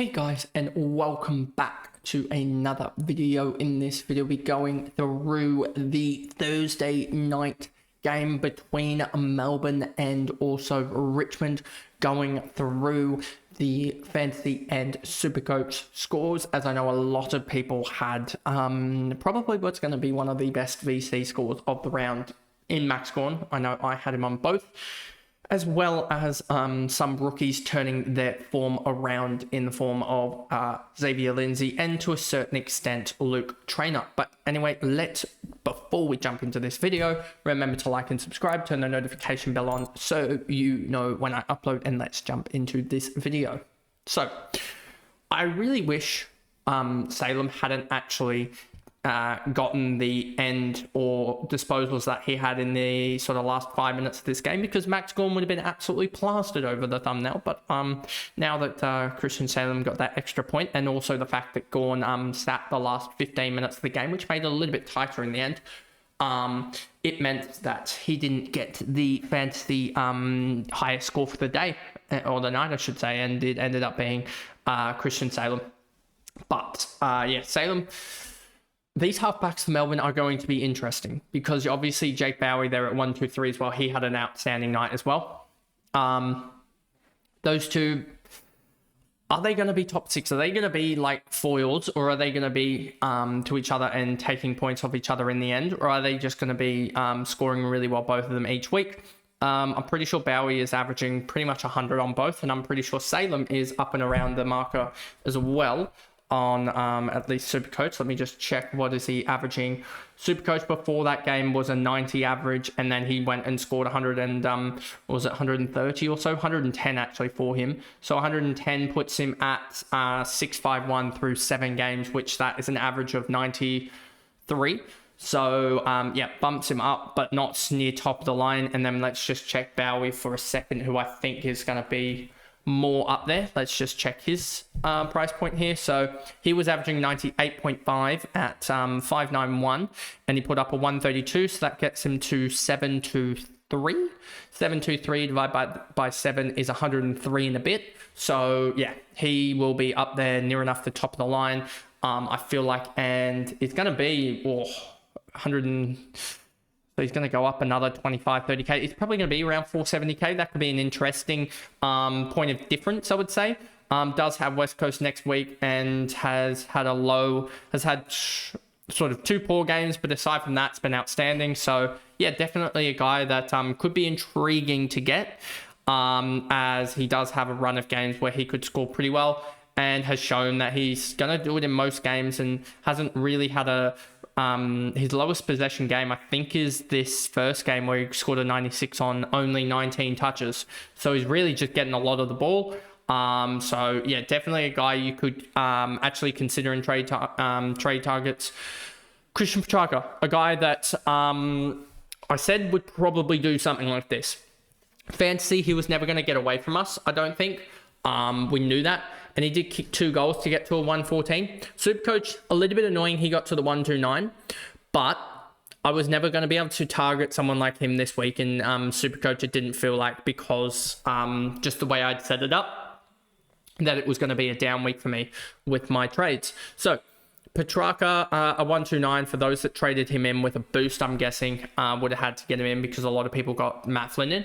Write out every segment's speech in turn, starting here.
Hey guys, and welcome back to another video. In this video, we're going through the Thursday night game between Melbourne and also Richmond, going through the fantasy and SuperCoach scores, as I know a lot of people had probably what's going to be one of the best VC scores of the round in Max Gorn. I know I had him on both, as well as some rookies turning their form around in the form of Xavier Lindsay and to a certain extent Luke Trainer. But anyway, before we jump into this video, remember to like and subscribe, turn the notification bell on so you know when I upload, and let's jump into this video. So I really wish Salem hadn't actually gotten the end or disposals that he had in the sort of last 5 minutes of this game, because Max Gorn would have been absolutely plastered over the thumbnail. But now that Christian Salem got that extra point, and also the fact that Gorn sat the last 15 minutes of the game, which made it a little bit tighter in the end, it meant that he didn't get the fantasy highest score for the day, or the night I should say, and it ended up being Christian Salem. But yeah, Salem, these halfbacks for Melbourne are going to be interesting, because obviously Jake Bowie there at 1, 2, 3 as well. He had an outstanding night as well. Those two, are they going to be top six? Are they going to be like foils, or are they going to be to each other and taking points off each other in the end? Or are they just going to be scoring really well, both of them each week? I'm pretty sure Bowie is averaging pretty much 100 on both, and I'm pretty sure Salem is up and around the marker as well on at least SuperCoach. Let me just check, what is he averaging? SuperCoach before that game was a 90 average, and then he went and scored 100 and was it 130 or so? 110 actually for him. So 110 puts him at 651 through 7 games, which that is an average of 93. So yeah, bumps him up, but not near top of the line. And then let's just check Bowie for a second, who I think is going to be more up there. Let's just check his price point here. So he was averaging 98.5 at 591, and he put up a 132, so that gets him to 723. 723 divided by 7 is 103 and a bit. So yeah, he will be up there near enough the top of the line, I feel like, and it's going to be 100 so he's going to go up another 25, 30k. It's probably going to be around 470k. That could be an interesting point of difference, I would say. Does have West Coast next week, and has had sort of 2 poor games, but aside from that, it's been outstanding. So yeah, definitely a guy that could be intriguing to get, as he does have a run of games where he could score pretty well, and has shown that he's going to do it in most games, and hasn't really had his lowest possession game, I think, is this first game where he scored a 96 on only 19 touches. So he's really just getting a lot of the ball. So yeah, definitely a guy you could actually consider in trade targets. Christian Petrarca, a guy that I said would probably do something like this. Fantasy, he was never going to get away from us, I don't think. We knew that. And he did kick 2 goals to get to a 114. SuperCoach, a little bit annoying, he got to the 129. But I was never going to be able to target someone like him this week in SuperCoach. It didn't feel like, because just the way I'd set it up, that it was going to be a down week for me with my trades. So Petrarca, a 129 for those that traded him in with a boost, I'm guessing, would have had to get him in, because a lot of people got Mafflin in.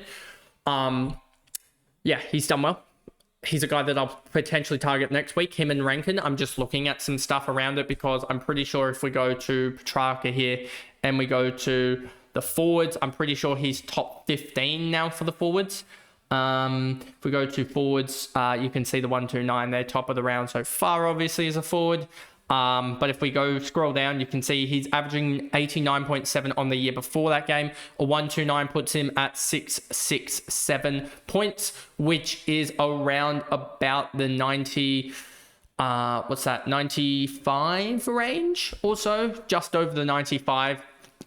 Yeah, he's done well. He's a guy that I'll potentially target next week, him and Rankin. I'm just looking at some stuff around it, because I'm pretty sure if we go to Petrarca here and we go to the forwards, I'm pretty sure he's top 15 now for the forwards. If we go to forwards, you can see the 129 there, top of the round so far, obviously, as a forward. But if we go scroll down, you can see he's averaging 89.7 on the year before that game. A 129 puts him at 667 points, which is around about the 90, 95 range or so, just over the 95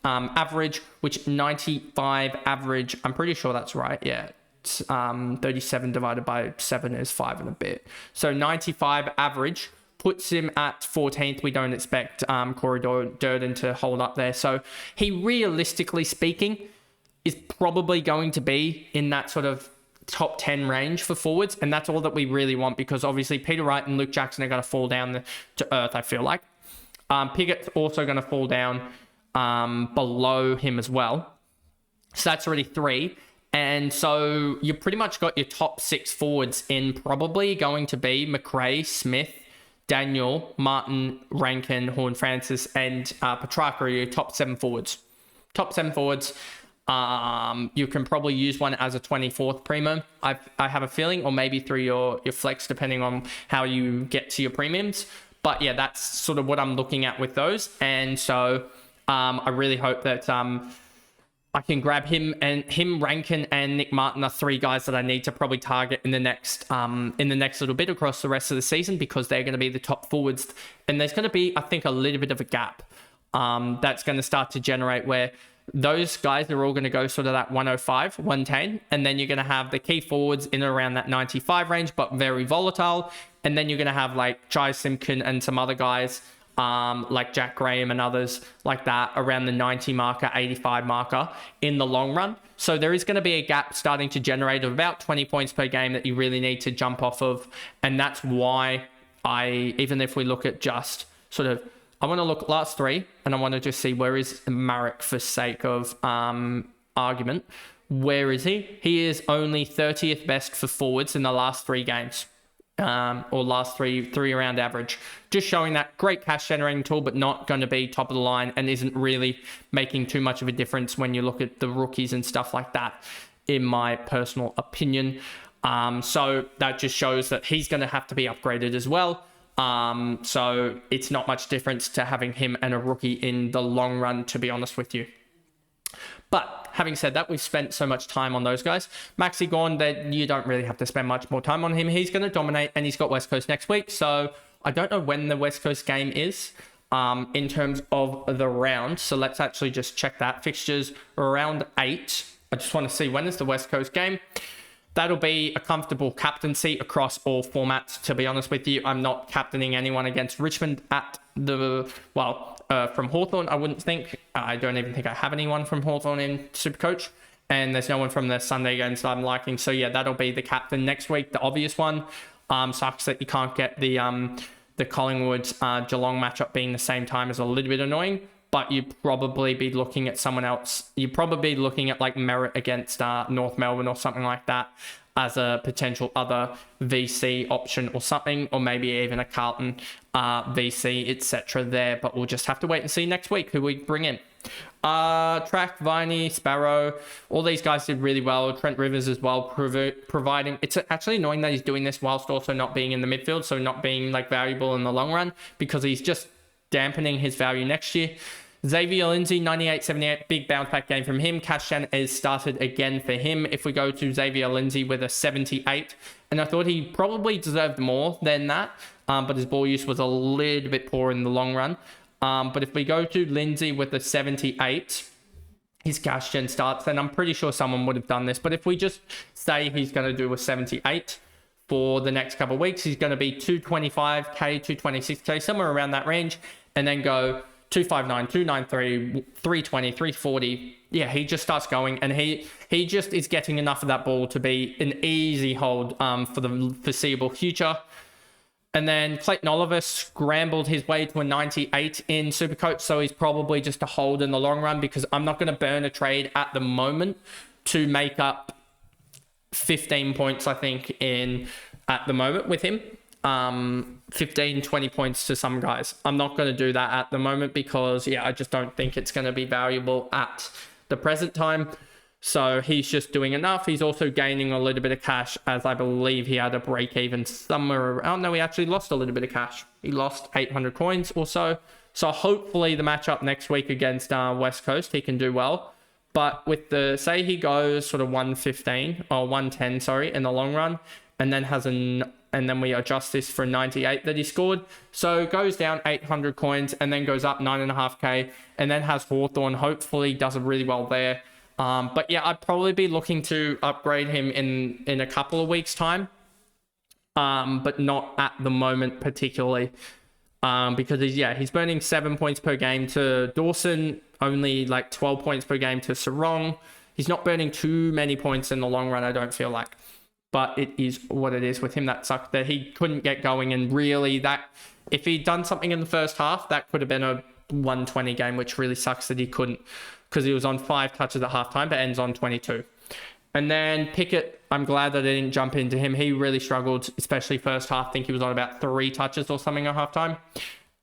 average, which 95 average, I'm pretty sure that's right. Yeah. 37 divided by 7 is 5 and a bit. So 95 average puts him at 14th. We don't expect Corey Durden to hold up there. So he, realistically speaking, is probably going to be in that sort of top 10 range for forwards, and that's all that we really want, because obviously Peter Wright and Luke Jackson are going to fall down to earth, I feel like. Pigot's also going to fall down below him as well. So that's already 3. And so you pretty much got your top 6 forwards in, probably going to be McRae, Smith, Daniel, Martin, Rankin, Horne-Francis, and Petrarca are your top 7 forwards. Top 7 forwards. You can probably use one as a 24th premium, I have a feeling, or maybe through your flex, depending on how you get to your premiums. But yeah, that's sort of what I'm looking at with those. And so I really hope that I can grab him, Rankin, and Nick Martin are 3 guys that I need to probably target in the next little bit across the rest of the season, because they're going to be the top forwards. And there's going to be, I think, a little bit of a gap that's going to start to generate where those guys are all going to go sort of that 105, 110. And then you're going to have the key forwards in around that 95 range, but very volatile. And then you're going to have like Jai Simpkin and some other guys like Jack Graham and others like that around the 90 marker, 85 marker in the long run. So there is going to be a gap starting to generate of about 20 points per game that you really need to jump off of. And that's why even if we look at just sort of, I want to look at last 3, and I want to just see where is Marek for sake of argument. Where is he? He is only 30th best for forwards in the last 3 games. Or last three round average, just showing that great cash generating tool, but not going to be top of the line, and isn't really making too much of a difference when you look at the rookies and stuff like that, in my personal opinion. So that just shows that he's going to have to be upgraded as well. So it's not much difference to having him and a rookie in the long run, to be honest with you. But having said that, we've spent so much time on those guys. Maxi Gorn, that you don't really have to spend much more time on him. He's going to dominate, and he's got West Coast next week. So I don't know when the West Coast game is in terms of the round. So let's actually just check that. Fixtures round 8. I just want to see when is the West Coast game. That'll be a comfortable captaincy across all formats, to be honest with you. I'm not captaining anyone against Richmond at the, from Hawthorn, I wouldn't think. I don't even think I have anyone from Hawthorn in SuperCoach. And there's no one from the Sunday games that I'm liking. So yeah, that'll be the captain next week, the obvious one. Sucks that you can't get the Collingwood Geelong matchup being the same time, is a little bit annoying. But you'd probably be looking at someone else. You'd probably be looking at like Merritt against North Melbourne or something like that as a potential other VC option or something, or maybe even a Carlton VC, etc. there. But we'll just have to wait and see next week who we bring in. Track, Viney, Sparrow, all these guys did really well. Trent Rivers as well, providing. It's actually annoying that he's doing this whilst also not being in the midfield, so not being like valuable in the long run, because he's just dampening his value next year. Xavier Lindsay, 98-78, big bounce back game from him. Cash Gen is started again for him. If we go to Xavier Lindsay with a 78, and I thought he probably deserved more than that, but his ball use was a little bit poor in the long run. But if we go to Lindsay with a 78, his cash gen starts, and I'm pretty sure someone would have done this. But if we just say he's going to do a 78 for the next couple of weeks, he's going to be 225k, 226k, somewhere around that range, and then go 259, 293, 320, 340. Yeah, he just starts going, and he just is getting enough of that ball to be an easy hold for the foreseeable future. And then Clayton Oliver scrambled his way to a 98 in SuperCoach, so he's probably just a hold in the long run, because I'm not going to burn a trade at the moment to make up 15 points, I think, at the moment with him. 15, 20 points to some guys. I'm not going to do that at the moment because, yeah, I just don't think it's going to be valuable at the present time. So he's just doing enough. He's also gaining a little bit of cash, as I believe he had a break even somewhere around. No, he actually lost a little bit of cash. He lost 800 coins or so. So hopefully the matchup next week against West Coast, he can do well. But with say he goes sort of 115 or 110, sorry, in the long run, and then and then we adjust this for 98 that he scored. So goes down 800 coins and then goes up 9.5k, and then has Hawthorn. Hopefully does really well there. But yeah, I'd probably be looking to upgrade him in a couple of weeks' time, but not at the moment particularly, because he's burning 7 points per game to Dawson, only like 12 points per game to Sarong. He's not burning too many points in the long run, I don't feel like. but it is what it is with him. That sucked that he couldn't get going, and really that if he'd done something in the first half, that could have been a 120 game, which really sucks that he couldn't, because he was on 5 touches at halftime, but ends on 22. And then Pickett, I'm glad that I didn't jump into him. He really struggled, especially first half. I think he was on about 3 touches or something at halftime.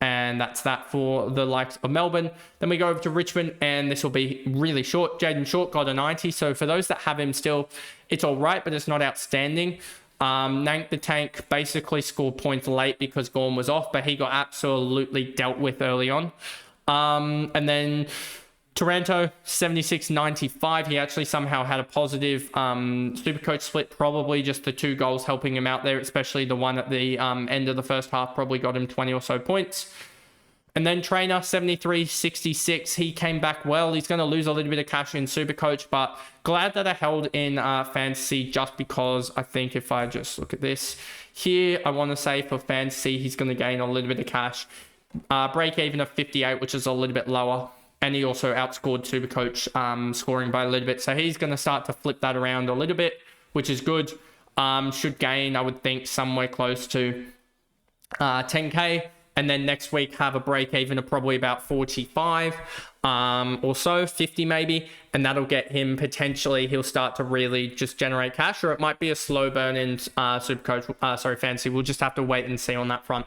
And that's that for the likes of Melbourne. Then we go over to Richmond, and this will be really short. Jaden Short got a 90. So for those that have him still, it's all right, but it's not outstanding. Nank the Tank basically scored points late because Gorm was off, but he got absolutely dealt with early on. And then Taranto, 76-95. He actually somehow had a positive SuperCoach split, probably just the 2 goals helping him out there, especially the one at the end of the first half probably got him 20 or so points. And then Trainer, 73-66. He came back well. He's going to lose a little bit of cash in SuperCoach, but glad that I held in Fantasy, just because I think if I just look at this here, I want to say for Fantasy, he's going to gain a little bit of cash. Break even of 58, which is a little bit lower. And he also outscored SuperCoach scoring by a little bit. So he's going to start to flip that around a little bit, which is good. Should gain, I would think, somewhere close to 10K. And then next week have a break even of probably about 45 or so, 50 maybe. And that'll get him potentially, he'll start to really just generate cash. Or it might be a slow burn in SuperCoach, Fantasy. We'll just have to wait and see on that front.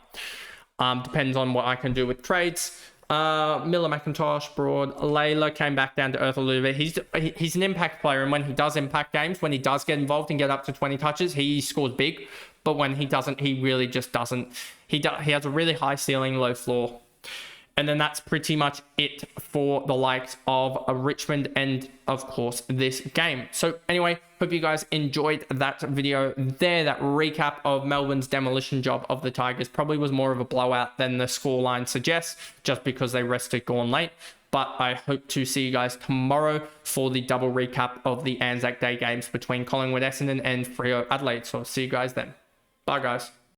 Depends on what I can do with trades. Miller, McIntosh, Broad, Layla came back down to earth a little bit. He's an impact player, and when he does impact games, when he does get involved and get up to 20 touches, he scores big. But when he doesn't, he really just doesn't. He has a really high ceiling, low floor. And then that's pretty much it for the likes of Richmond and, of course, this game. So anyway, hope you guys enjoyed that video there. That recap of Melbourne's demolition job of the Tigers. Probably was more of a blowout than the scoreline suggests, just because they rested Gawn late. But I hope to see you guys tomorrow for the double recap of the Anzac Day games between Collingwood Essendon and Freo Adelaide. So I'll see you guys then. Bye, guys.